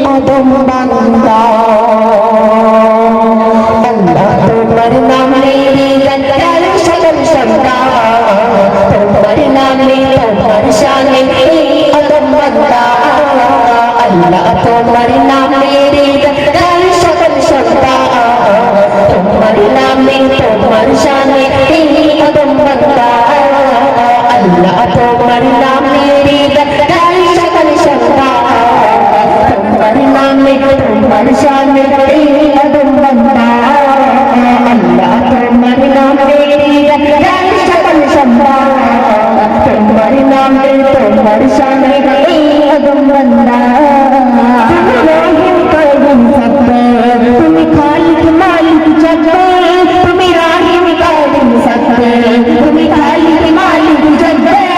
আদম বান্দা আল্লাহ তোমার নামে গন্ডার সকল সন্তা তোমার নামে তোমার শানে আদম বান্দা আল্লাহ তোমার নামে গন্ডার সকল সন্তা তোমার নামে তোমার শানে আদম বান্দা আল্লাহ তোমার নামে গন্ডার সকল সন্তা তোমার নামে তোমার শানে আদম বান্দা আল্লাহ তোমার নামে গন্ডার সকল সন্তা তোমার নামে তোমার শানে আদম বান্দা তুমি খালিক মালিক জগৎ তুমি রাহিম কারিম সত্য তুমি খালিক মালিক জগৎ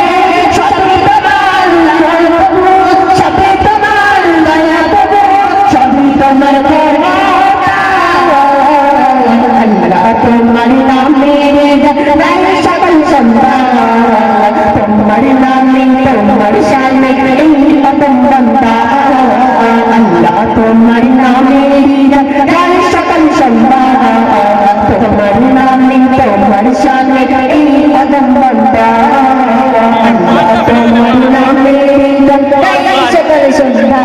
সবে তোমার দয়া প্রভু সবে তোমার করুণা আল্লাহ তোমার নামে গন্ডার সকল সন্তা তোমার নামে তোমার শানে আদম বান্দা আল্লাহ তোমার নামে গন্ডার সকল সন্তা তোমার নামে তোমার শানে আদম বান্দা আল্লাহ তোমার নামে গন্ডার সকল সন্তা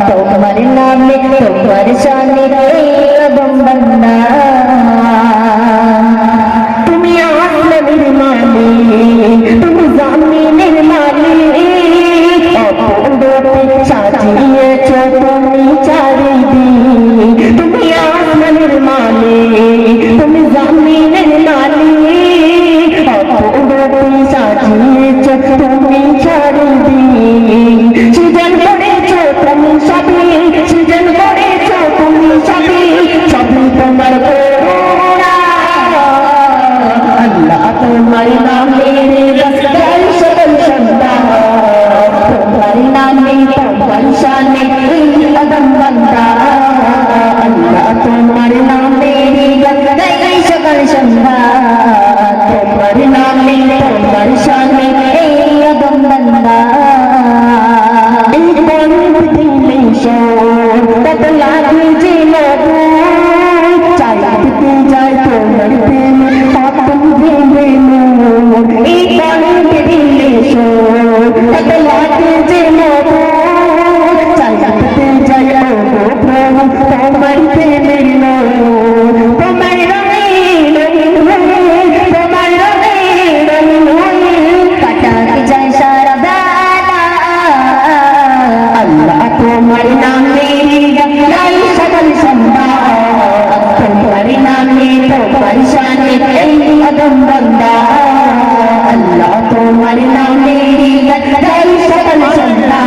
তোমার নামে তোমার শানে আদম বান্দা তুমি আসমানের মালিক তুমি জমিনের মালিক অপূর্ব সাজিয়েছ তুমি চারিদিক তুমি আসমানের মালিক তুমি জমিনের মালিক অপূর্ব সাজিয়েছ তুমি চারিদিক সৃজন করেছ তুমি সবই সৃজন করেছ তুমি সবই সবই তোমার করুণা আল্লাহ তোমার নামে গন্ডার সকল সন্তা তোমার নামে তোমার শানে আদম বান্দা আল্লাহ তোমার নামে গন্ডার সকল সন্তা তোমার নামে তোমার শানে আদম বান্দা এই বন্ধ দিলে কত লাগে যে মধু চাইতে যায় তোমার প্রেম পাপন ভেঙে মোর এই বন্ধ দিলে কত লাগে যে মধু চাইতে যায় প্রভু তোমার প্রেমের মোর তোমার রঙে তোমার রঙে কাটাতে যায় সারা বেলা আল্লাহ তোমার নামে গন্ডার সকল সন্তা তোমার নামে তোমার শানে আদম বান্দা আল্লাহ তোমার নামে গন্ডার সকল সন্তা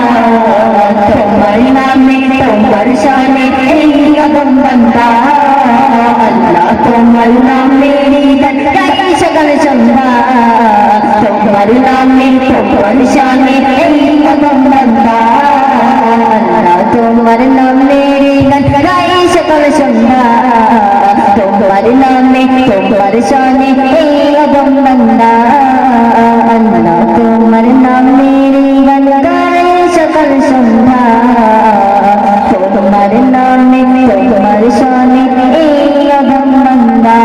তোমার নামে তোমার শানে আদম বান্দা আল্লাহ তোমার নামে গন্ডার সকল সন্তা তোমার নামে তোমার শানে আদম বান্দা আল্লাহ তোমার নামে গন্ডার সকল সন্তা তোমার নামে তোমার শানে আদম বান্দা আল্লাহ তোমার নামে গন্ডার সকল সন্তা তোমার নামে তোমার শানে আদম বান্দা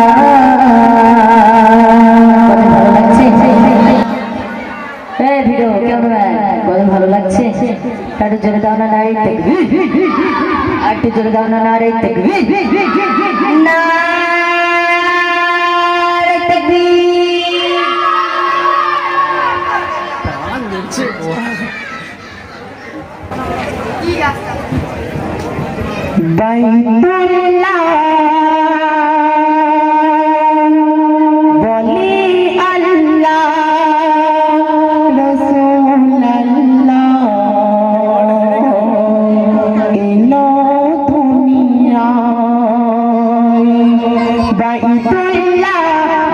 ভিডিও কেমন ভালো লাগছে একটু জোরে দাও না নারী একটু জোরে দাও না নারী বাইতুল্লাহ বলি আল্লাহ রাসূলুল্লাহ এলো দুনিয়ায় বাইতুল্লাহ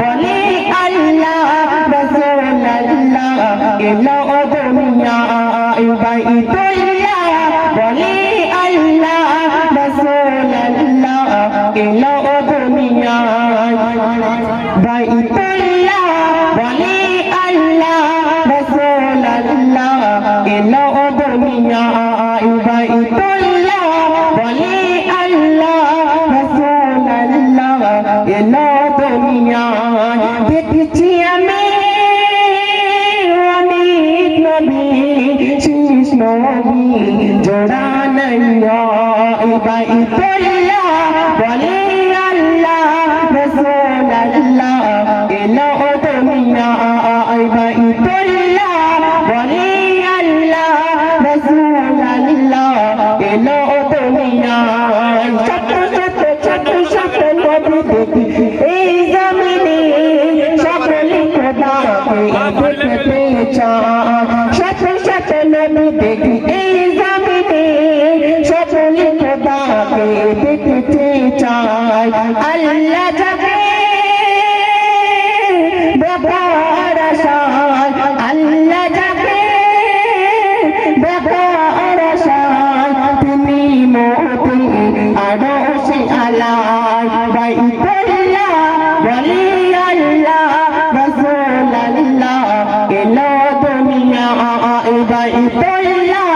বলি আল্লাহ রাসূলুল্লাহ এলো দুনিয়ায় বাইতুল্লাহ বলি আল্লাহ রাসূলুল্লাহ এলো দুনিয়ায় বাইতুল্লাহ বলি আল্লাহ রাসূলুল্লাহ এলো দুনিয়ায় দুনিয়ায় বাইতুল্লাহ বলে আল্লাহ রাসূলুল্লাহ এলো দুনিয়ায় দেখেছি আমি অনেক নবী শেষ নবী জোড়া নাইয়া বাইতুল্লাহ বলে আল্লাহ রাসূলুল্লাহ এলো দুনিয়ায় বাইতুল্লাহ বলে আল্লাহ রাসূলুল্লাহ এলো দুনিয়ায় শত শত শত শত নবী দেখি এই জমিনে সকলে খোদাকে দেখতে চায় শত শত নবী দেখি এই জমিনে সকলে খোদাকে দেখতে চায় আল্লাহ যাবে ব্যাপার আশায় আল্লাহ যাবে ব্যাপার আশায় তুমি মোতে আরশে আলায় বাইতুল্লাহ বলে আল্লাহ রাসূলুল্লাহ এলো দুনিয়ায় বাইতুল্লাহ